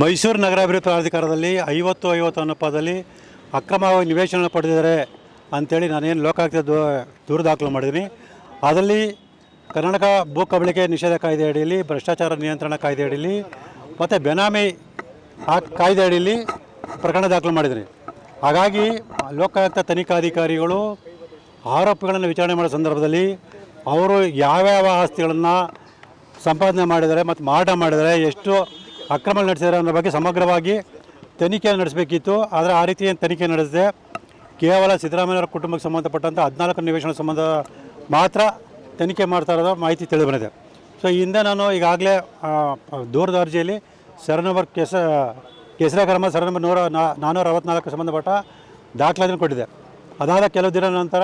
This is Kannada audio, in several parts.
ಮೈಸೂರು ನಗರಾಭಿವೃದ್ಧಿ ಪ್ರಾಧಿಕಾರದಲ್ಲಿ 50-50 ಅನುಪಾತದಲ್ಲಿ ಅಕ್ರಮವಾಗಿ ನಿವೇಶನ ಪಡೆದಿದ್ದಾರೆ ಅಂಥೇಳಿ ನಾನೇನು ಲೋಕಾಯುಕ್ತ ದೂರು ದಾಖಲು ಮಾಡಿದ್ದೀನಿ. ಅದರಲ್ಲಿ ಕರ್ನಾಟಕ ಭೂ ಕಬಳಿಕೆ ನಿಷೇಧ ಕಾಯ್ದೆ ಅಡಿಯಲ್ಲಿ, ಭ್ರಷ್ಟಾಚಾರ ನಿಯಂತ್ರಣ ಕಾಯ್ದೆ ಅಡಿಯಲ್ಲಿ ಮತ್ತು ಬೆನಾಮಿ ಕಾಯ್ದೆ ಅಡಿಯಲ್ಲಿ ಪ್ರಕರಣ ದಾಖಲು ಮಾಡಿದ್ದೀನಿ. ಹಾಗಾಗಿ ಲೋಕಾಯುಕ್ತ ತನಿಖಾಧಿಕಾರಿಗಳು ಆರೋಪಿಗಳನ್ನು ವಿಚಾರಣೆ ಮಾಡೋ ಸಂದರ್ಭದಲ್ಲಿ ಅವರು ಯಾವ್ಯಾವ ಆಸ್ತಿಗಳನ್ನು ಸಂಪಾದನೆ ಮಾಡಿದ್ದಾರೆ ಮತ್ತು ಮಾರಾಟ ಮಾಡಿದ್ದಾರೆ, ಎಷ್ಟು ಅಕ್ರಮ ನಡೆಸಿದ್ದಾರೆ ಅನ್ನೋ ಬಗ್ಗೆ ಸಮಗ್ರವಾಗಿ ತನಿಖೆ ನಡೆಸಬೇಕಿತ್ತು. ಆದರೆ ಆ ರೀತಿ ತನಿಖೆ ನಡೆಸದೆ ಕೇವಲ ಸಿದ್ದರಾಮಯ್ಯವರ ಕುಟುಂಬಕ್ಕೆ ಸಂಬಂಧಪಟ್ಟಂಥ 14 ನಿವೇಶನ ಸಂಬಂಧ ಮಾತ್ರ ತನಿಖೆ ಮಾಡ್ತಾ ಇರೋದು ಮಾಹಿತಿ ತಿಳಿದುಬಂದಿದೆ. ಸೊ ಈ ಹಿಂದೆ ನಾನು ಈಗಾಗಲೇ ದೂರದ ಅರ್ಜಿಯಲ್ಲಿ ಸರ್ ನಂಬರ್ ಕೆಸರೆ ಕ್ರಮ ಸರ್ ನಂಬರ್ 464 ಸಂಬಂಧಪಟ್ಟ ದಾಖಲಾತಿಯನ್ನು ಕೊಟ್ಟಿದೆ. ಅದಾದ ಕೆಲವು ದಿನ ನಂತರ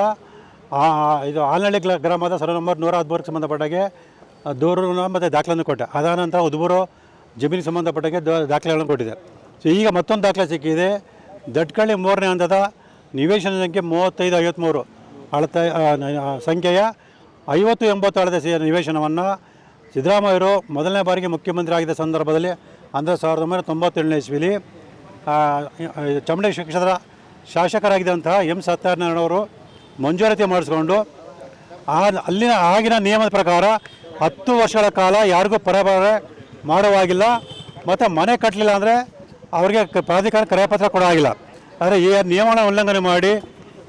ಇದು ಆಲ್ನಳ್ಳಿ ಗ್ರಾಮದ ಸರ್ ನಂಬರ್ 113 ಸಂಬಂಧಪಟ್ಟಾಗೆ ದೂರನ್ನು ಮತ್ತು ದಾಖಲೆಯನ್ನು ಕೊಟ್ಟೆ. ಅದಾದ ನಂತರ ಉದ್ಬೂರು ಜಮೀನಿಗೆ ಸಂಬಂಧಪಟ್ಟಾಗೆ ದಾಖಲೆಗಳನ್ನು ಕೊಟ್ಟಿದೆ. ಸೊ ಈಗ ಮತ್ತೊಂದು ದಾಖಲೆ ಸಿಕ್ಕಿದೆ. ದಟ್ಕಳ್ಳಿ 3ನೇ ಹಂತದ ನಿವೇಶನ ಸಂಖ್ಯೆ 3553 ಸಂಖ್ಯೆಯ 50-80 ಅಳತೆ ನಿವೇಶನವನ್ನು ಸಿದ್ದರಾಮಯ್ಯರು ಮೊದಲನೇ ಬಾರಿಗೆ ಮುಖ್ಯಮಂತ್ರಿ ಆಗಿದ್ದ ಸಂದರ್ಭದಲ್ಲಿ ಅಂದರೆ 1997ನೇ ಇಸ್ವಿಲಿ ಚಾಮುಂಡೇಶ್ವರಿ ಕ್ಷೇತ್ರದ ಶಾಸಕರಾಗಿದ್ದಂತಹ ಸತ್ಯನಾರಾಯಣವರು ಮಂಜೂರಾತಿ ಮಾಡಿಸ್ಕೊಂಡು ಅಲ್ಲಿನ ಆಗಿನ ನಿಯಮದ ಪ್ರಕಾರ 10 ವರ್ಷಗಳ ಕಾಲ ಯಾರಿಗೂ ಪರಭಾರ ಮಾಡುವಾಗಿಲ್ಲ ಮತ್ತು ಮನೆ ಕಟ್ಟಲಿಲ್ಲ ಅಂದರೆ ಅವರಿಗೆ ಪ್ರಾಧಿಕಾರ ಕರೆಪತ್ರ ಕೊಡೋವಾಗಿಲ್ಲ. ಆದರೆ ಈ ನಿಯಮನ ಉಲ್ಲಂಘನೆ ಮಾಡಿ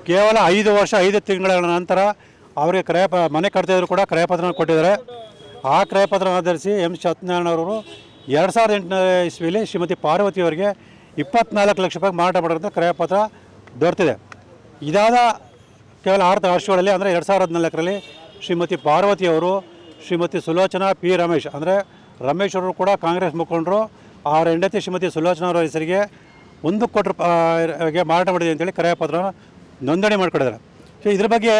ಕೇವಲ 5 ವರ್ಷ 5 ತಿಂಗಳ ನಂತರ ಅವರಿಗೆ ಮನೆ ಕಟ್ತಿದ್ರು ಕೂಡ ಕ್ರಯಪತ್ರನ ಕೊಟ್ಟಿದ್ದಾರೆ. ಆ ಕ್ರಯಪತ್ರ ಆಧರಿಸಿ ಸತ್ಯನಾರಾಯಣವರು 2008ನೇ ಇಸ್ವಿಲಿ ಶ್ರೀಮತಿ ಪಾರ್ವತಿಯವರಿಗೆ 24 ಲಕ್ಷ ರೂಪಾಯಿ ಮಾರಾಟ ಮಾಡೋಂಥ ಕ್ರಯಪತ್ರ ದೊರೆತಿದೆ. ಇದಾದ ಕೇವಲ 6 ವರ್ಷಗಳಲ್ಲಿ ಅಂದರೆ 2014ರಲ್ಲಿ ಶ್ರೀಮತಿ ಪಾರ್ವತಿಯವರು ಶ್ರೀಮತಿ ಸುಲೋಚನಾ ಪಿ ರಮೇಶ್ ಅಂದರೆ ರಮೇಶ್ ಅವರು ಕೂಡ ಕಾಂಗ್ರೆಸ್ ಮುಖಂಡರು, ಅವರ ಹೆಂಡತಿ ಶ್ರೀಮತಿ ಸುಲೋಚನಾ ಅವರ ಹೆಸರಿಗೆ 1 ಕೋಟಿ ರೂಪಾಯಿಗೆ ಮಾರಾಟ ಮಾಡಿದೆ ಅಂತೇಳಿ ಕ್ರಯಪತ್ರ ನೋಂದಣಿ ಮಾಡಿಕೊಂಡಿದ್ದಾರೆ. ಸೊ ಇದ್ರ ಬಗ್ಗೆ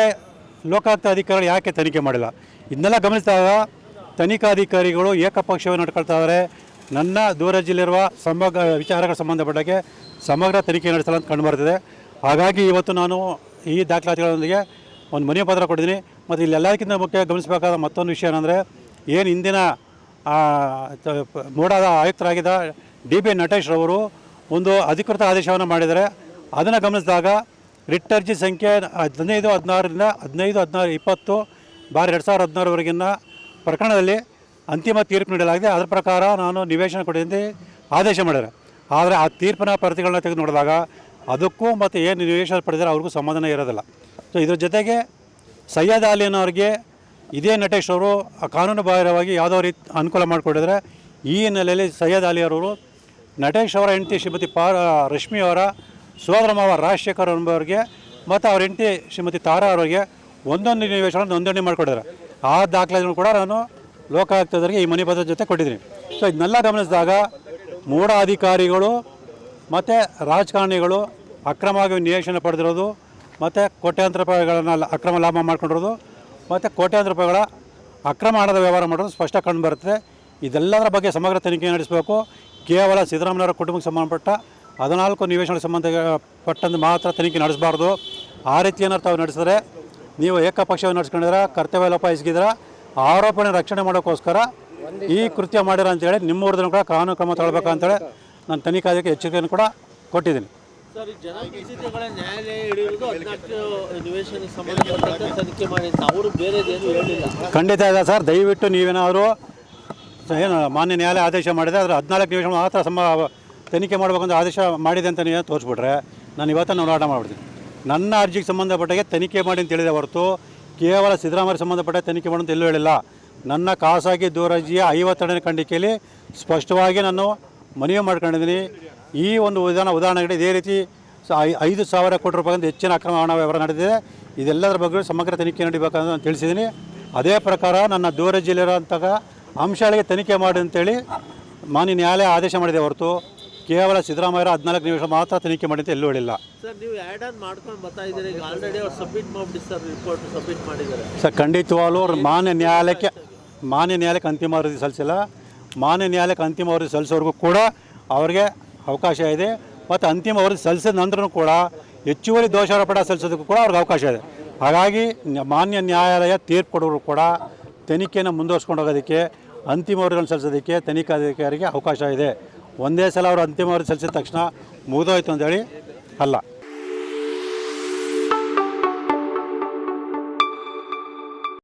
ಲೋಕಾಯುಕ್ತ ಅಧಿಕಾರಿಗಳು ಯಾಕೆ ತನಿಖೆ ಮಾಡಿಲ್ಲ? ಇದನ್ನೆಲ್ಲ ಗಮನಿಸಿದಾಗ ತನಿಖಾಧಿಕಾರಿಗಳು ಏಕಪಕ್ಷವಾಗಿ ನಡ್ಕೊಳ್ತಾ ಇದ್ದಾರೆ. ನನ್ನ ದೂರದಲ್ಲಿರುವ ವಿಚಾರಗಳ ಸಂಬಂಧಪಟ್ಟಾಗೆ ಸಮಗ್ರ ತನಿಖೆ ನಡೆಸಲು ಅಂತ ಕಂಡುಬರ್ತಿದೆ. ಹಾಗಾಗಿ ಇವತ್ತು ನಾನು ಈ ದಾಖಲಾತಿಗಳೊಂದಿಗೆ ಒಂದು ಮನವಿ ಪತ್ರ ಕೊಟ್ಟಿದ್ದೀನಿ. ಮತ್ತು ಇಲ್ಲೆಲ್ಲದಕ್ಕಿಂತ ಮುಖ್ಯ ಗಮನಿಸಬೇಕಾದ ಮತ್ತೊಂದು ವಿಷಯ ಏನಂದರೆ, ಏನು ಇಂದಿನ ಮೂಡಾದ ಆಯುಕ್ತರಾಗಿದ್ದ DB ನಟೇಶ್ ರವರು ಒಂದು ಅಧಿಕೃತ ಆದೇಶವನ್ನು ಮಾಡಿದ್ದಾರೆ. ಅದನ್ನು ಗಮನಿಸಿದಾಗ ರಿಟ್ ಅರ್ಜಿ ಸಂಖ್ಯೆ 15/16ರಿಂದ 15/16/2016ವರೆಗಿನ ಪ್ರಕರಣದಲ್ಲಿ ಅಂತಿಮ ತೀರ್ಪು ನೀಡಲಾಗಿದೆ. ಅದರ ಪ್ರಕಾರ ನಾನು ನಿವೇಶನ ಕೊಡಿದಂತೆ ಆದೇಶ ಮಾಡಿದ್ದಾರೆ. ಆದರೆ ಆ ತೀರ್ಪಿನ ಪ್ರತಿಗಳನ್ನ ತೆಗೆದು ನೋಡಿದಾಗ ಅದಕ್ಕೂ ಮತ್ತು ಏನು ನಿವೇಶನ ಪಡೆದರೆ ಅವ್ರಿಗೂ ಸಮಾಧಾನ ಇರೋದಿಲ್ಲ. ಸೊ ಇದ್ರ ಜೊತೆಗೆ ಸೈಯದ್ ಅಲಿ ಅನ್ನೋರಿಗೆ ಇದೇ ನಟೇಶ್ ಅವರು ಕಾನೂನು ಬಾಹಿರವಾಗಿ ಯಾವುದೋ ರೀತಿ ಅನುಕೂಲ ಮಾಡಿಕೊಟ್ಟಿದ್ದಾರೆ. ಈ ಹಿನ್ನೆಲೆಯಲ್ಲಿ ಸೈಯದ್ ಅಲಿ ಅವರು ನಟೇಶ್ ಅವರ ಹೆಂಡತಿ ಶ್ರೀಮತಿ ರಶ್ಮಿ ಅವರ ಸೋದರ ಮಾವ ರಾಜಶೇಖರ್ ಎಂಬವರಿಗೆ ಮತ್ತು ಅವ್ರ ಹೆಂಡತಿ ಶ್ರೀಮತಿ ತಾರಾ ಅವರಿಗೆ ಒಂದೊಂದು ನಿವೇಶನ ನೋಂದಣಿ ಮಾಡಿಕೊಟ್ಟಿದ್ದಾರೆ. ಆ ದಾಖಲೆಗಳನ್ನು ಕೂಡ ನಾನು ಲೋಕಾಯುಕ್ತದವರಿಗೆ ಈ ಮನೆ ಪತ್ರದ ಜೊತೆ ಕೊಟ್ಟಿದ್ದೀನಿ. ಸೊ ಇದನ್ನೆಲ್ಲ ಗಮನಿಸಿದಾಗ ಮೂಢ ಅಧಿಕಾರಿಗಳು ಮತ್ತು ರಾಜಕಾರಣಿಗಳು ಅಕ್ರಮವಾಗಿ ನಿವೇಶನ ಪಡೆದಿರೋದು ಮತ್ತು ಕೋಟ್ಯಾಂತರ ರೂಪಾಯಿಗಳನ್ನು ಅಕ್ರಮ ಲಾಭ ಮಾಡ್ಕೊಂಡಿರೋದು ಮತ್ತು ಕೋಟ್ಯಾಂತರ ರೂಪಾಯಿಗಳ ಅಕ್ರಮ ಹಣದ ವ್ಯವಹಾರ ಮಾಡೋದು ಸ್ಪಷ್ಟ ಕಂಡು ಬರುತ್ತೆ. ಇದೆಲ್ಲದರ ಬಗ್ಗೆ ಸಮಗ್ರ ತನಿಖೆ ನಡೆಸಬೇಕು. ಕೇವಲ ಸಿದ್ದರಾಮಯ್ಯವರ ಕುಟುಂಬಕ್ಕೆ ಸಂಬಂಧಪಟ್ಟ 14 ನಿವೇಶನ ಸಂಬಂಧಪಟ್ಟಂತೆ ಮಾತ್ರ ತನಿಖೆ ನಡೆಸಬಾರ್ದು. ಆ ರೀತಿ ಏನಾರು ತಾವು ನಡೆಸಿದ್ರೆ ನೀವು ಏಕಪಕ್ಷವಾಗಿ ನಡೆಸ್ಕೊಂಡಿದ್ರೆ, ಕರ್ತವ್ಯ ಲೋಪ ಎಸಗಿದ್ರೆ, ಆರೋಪಣೆ ರಕ್ಷಣೆ ಮಾಡೋಕ್ಕೋಸ್ಕರ ಈ ಕೃತ್ಯ ಮಾಡಿರ ಅಂತೇಳಿ ನಿಮ್ಮ ವಿರುದ್ಧ ಕೂಡ ಕಾನೂನು ಕ್ರಮ ತಗೊಳ್ಬೇಕಂತೇಳಿ ನಾನು ತನಿಖಾಧಿಕಾರಿಗೆ ಎಚ್ಚರಿಕೆಯನ್ನು ಕೂಡ ಕೊಟ್ಟಿದ್ದೀನಿ. ಸರ್, ಜನಪ್ರತಿನಿಧಿಗಳ ನ್ಯಾಯಾಲಯ ಹಿಡಿಯುವುದು 14 ನಿವೇಶನ ಸಂಬಂಧಪಟ್ಟಂತೆ ತನಿಖೆ ಮಾಡಿ ಅಂತ ಅವರು ಬೇರೆದೇನು ಹೇಳಿಲ್ಲ. ಖಂಡಿತ ಇದೆ ಸರ್. ದಯವಿಟ್ಟು ನೀವೇನಾದರೂ ಏನು ಮಾನ್ಯ ನ್ಯಾಯಾಲಯ ಆದೇಶ ಮಾಡಿದೆ ಆದರೆ 14 ನಿವೇಶನ ಮಾತ್ರ ತನಿಖೆ ಮಾಡಬೇಕಂತ ಆದೇಶ ಮಾಡಿದೆ ಅಂತ ನೀವು ತೋರಿಸ್ಬಿಟ್ರೆ ನಾನು ಇವತ್ತು ಹೋರಾಟ ಮಾಡಿಬಿಡ್ತೀನಿ. ನನ್ನ ಅರ್ಜಿಗೆ ಸಂಬಂಧಪಟ್ಟಾಗೆ ತನಿಖೆ ಮಾಡಿ ಅಂತ ಹೇಳಿದೆ ಹೊರತು ಕೇವಲ ಸಿದ್ದರಾಮಯ್ಯ ಸಂಬಂಧಪಟ್ಟ ತನಿಖೆ ಮಾಡೋಂತ ಎಲ್ಲೂ ಹೇಳಿಲ್ಲ. ನನ್ನ ಖಾಸಗಿ ದೂರರ್ಜಿಯ 52ನೇ ಖಂಡಿಕೆಯಲ್ಲಿ ಸ್ಪಷ್ಟವಾಗಿ ನಾನು ಮನವಿ ಮಾಡ್ಕೊಂಡಿದ್ದೀನಿ. ಈ ಒಂದು ಉದಾಹರಣೆಗೆ ಇದೇ ರೀತಿ 5,000 ಕೋಟಿ ರೂಪಾಯಿಗಿಂತ ಹೆಚ್ಚಿನ ಅಕ್ರಮ ಹಣ ವ್ಯವಹಾರ ನಡೆದಿದೆ. ಇದೆಲ್ಲದರ ಬಗ್ಗೆ ಸಮಗ್ರ ತನಿಖೆ ನಡೀಬೇಕಂತ ನಾನು ತಿಳಿಸಿದ್ದೀನಿ. ಅದೇ ಪ್ರಕಾರ ನನ್ನ ದೂರಜಿಯಲ್ಲಿರೋಂಥ ಅಂಶಗಳಿಗೆ ತನಿಖೆ ಮಾಡಿ ಅಂತೇಳಿ ಮಾನ್ಯ ನ್ಯಾಯಾಲಯ ಆದೇಶ ಮಾಡಿದೆ ಹೊರತು ಕೇವಲ ಸಿದ್ದರಾಮಯ್ಯ 14 ನಿಮಿಷ ಮಾತ್ರ ತನಿಖೆ ಮಾಡಿ ಅಂತ ಎಲ್ಲೂ ಹೇಳಿಲ್ಲ. ಸರ್, ನೀವು ಆ್ಯಡ್ ಆನ್ ಮಾಡ್ಕೊಂಡು ಬರ್ತಾ ಇದ್ದೀರಿ. ಈಗ ಆಲ್ರೆಡಿ ಅವ್ರು ಸಬ್ಮಿಟ್ ಮಾಡಿಬಿಟ್ಟು ಸರ್, ರಿಪೋರ್ಟ್ ಸಬ್ಮಿಟ್ ಮಾಡಿದ್ದಾರೆ ಸರ್. ಖಂಡಿತವಾಗ್ಲೂ ಮಾನ್ಯ ನ್ಯಾಯಾಲಯಕ್ಕೆ ಅಂತಿಮ ವರದಿ ಸಲ್ಲಿಸಿಲ್ಲ. ಮಾನ್ಯ ನ್ಯಾಯಾಲಯಕ್ಕೆ ಅಂತಿಮ ವರದಿ ಸಲ್ಲಿಸೋರ್ಗೂ ಕೂಡ ಅವರಿಗೆ ಅವಕಾಶ ಇದೆ. ಮತ್ತು ಅಂತಿಮ ವರದಿ ಸಲ್ಲಿಸಿದ ನಂತರನೂ ಕೂಡ ಹೆಚ್ಚುವರಿ ದೋಷಾರೋಪಣ ಸಲ್ಲಿಸೋದಕ್ಕೂ ಕೂಡ ಅವ್ರಿಗೆ ಅವಕಾಶ ಇದೆ. ಹಾಗಾಗಿ ಮಾನ್ಯ ನ್ಯಾಯಾಲಯ ತೀರ್ಪು ಕೊಡೋರು ಕೂಡ ತನಿಖೆಯನ್ನು ಮುಂದುವರ್ಸ್ಕೊಂಡು ಹೋಗೋದಕ್ಕೆ, ಅಂತಿಮ ವರದಿಗಳನ್ನು ಸಲ್ಲಿಸೋದಕ್ಕೆ ತನಿಖಾಧಿಕಾರಿಗೆ ಅವಕಾಶ ಇದೆ. ಒಂದೇ ಸಲ ಅವರು ಅಂತಿಮ ವರದಿ ಸಲ್ಲಿಸಿದ ತಕ್ಷಣ ಮುಗಿದೋಯ್ತು ಅಂತೇಳಿ ಅಲ್ಲ.